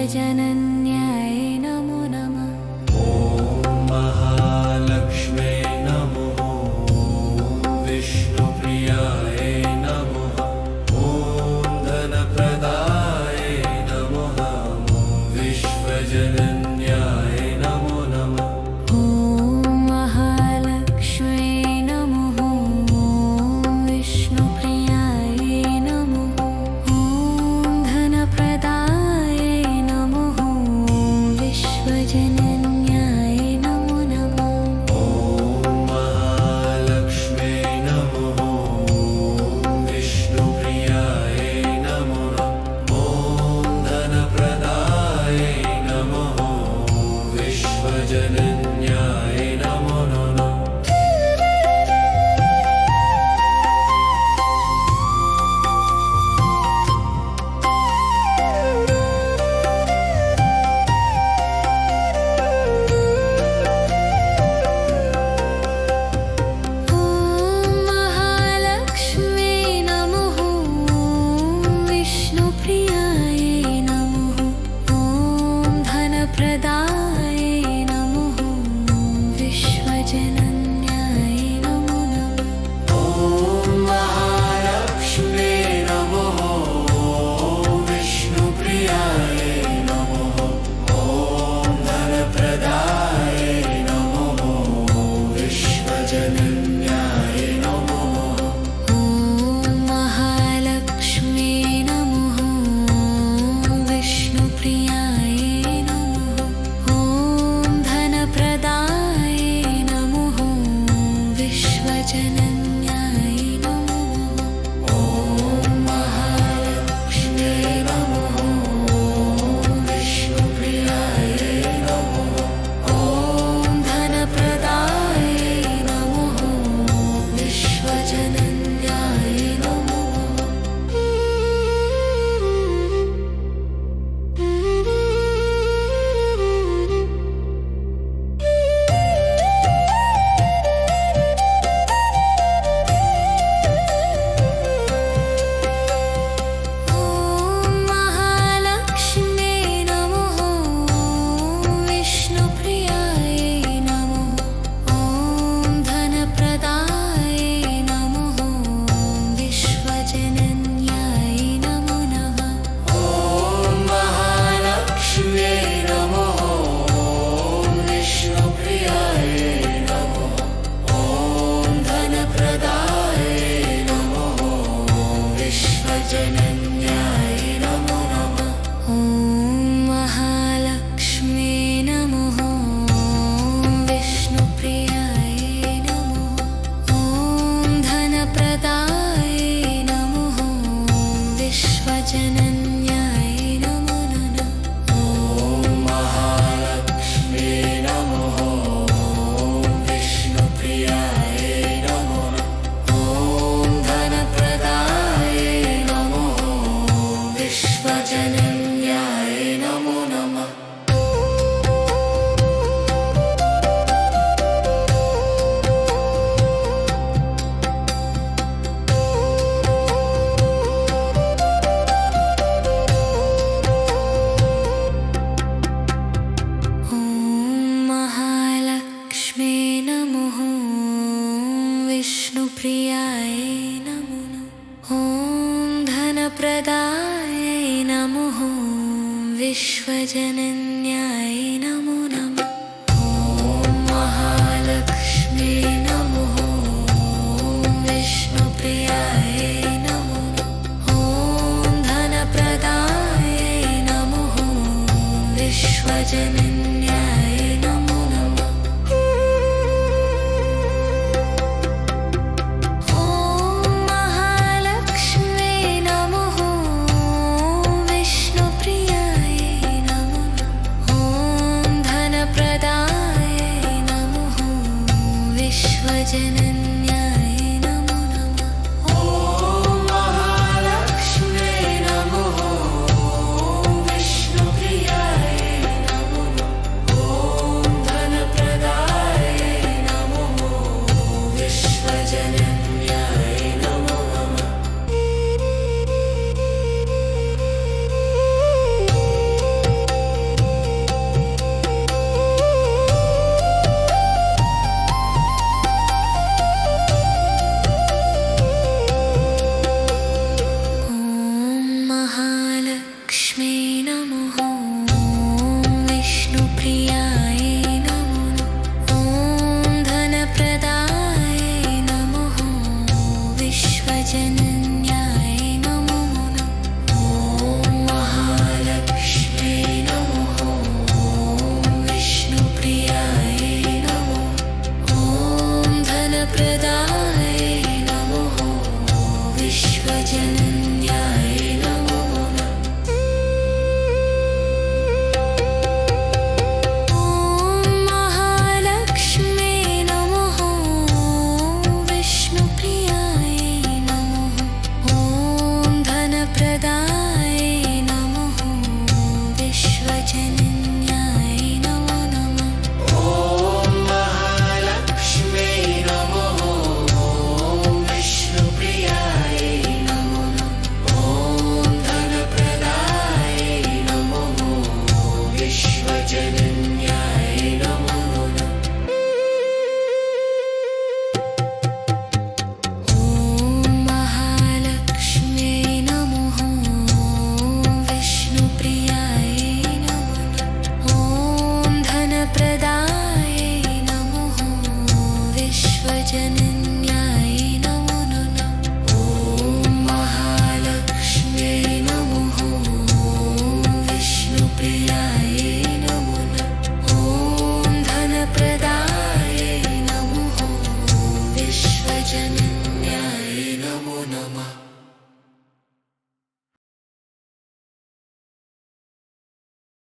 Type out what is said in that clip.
विश्वजनन्याय नमो नमः। ॐ महालक्ष्म्यै नमः। ॐ विष्णुप्रियाय नमः। ॐ धनप्रदाय नमः। ॐ विश्वजनन्याय नमो नमः। ॐ महालक्ष्म्यै नमः। ॐ विष्णुप्रियाय नमः। ॐ धनप्रदाय नमः। ॐ विश्वजनन्याय नमो नमः। ॐ महालक्ष्म्यै नमः। ॐ विष्णुप्रियाय नमः। ॐ धनप्रदाय नमः। ॐ विश्वजनन्याय नमो नमः। ॐ महालक्ष्म्यै नमः। ॐ विष्णुप्रियाय नमः। ॐ धनप्रदाय नमः। ॐ विश्वजनन्याय नमो नमः। ॐ महालक्ष्म्यै नमः। ॐ विष्णुप्रियाय नमः। ॐ धनप्रदाय नमः। ॐ विश्वजनन्याय नमो नमः। ॐ महालक्ष्म्यै नमः। ॐ विष्णुप्रियाय नमः। ॐ धनप्रदाय नमः। ॐ विश्वजनन्याय नमो नमः। ॐ महालक्ष्म्यै नमः। ॐ विष्णुप्रियाय नमः। ॐ धनप्रदाय नमः। ॐ विश्वजनन्याय नमो ॐ महालक्ष्म्यै नमः। ॐ विष्णुप्रियाय नमः। ॐ धनप्रदाय नमः। ॐ विश्वजनन्याय नमो नमः। ॐ महालक्ष्म्यै नमः। ॐ विष्णुप्रियाय नमः। ॐ धनप्रदाय नमः। ॐ विश्वजनन्याय नमो नमः। ॐ महालक्ष्म्यै नमः। ॐ विष्णुप्रियाय नमः। ॐ धनप्रदाय नमः। ॐ विश्वजनन्याय नमो नमः। ॐ महालक्ष्म्यै नमः। ॐ विष्णुप्रियाय नमः। ॐ धनप्रदाय नमः। ॐ विश्वजनन्याय नमो नमः। ॐ महालक्ष्म्यै नमः। ॐ विष्णुप्रियाय नमो नमः। ॐ धनप्रदाय नमः। ॐ विश्वजनन्याय नमो नमः। ॐ महालक्ष्म्यै नमः। ॐ विष्णुप्रियाय नमो नमः। ॐ धनप्रदाय नमः। ॐ विश्वजनन्याय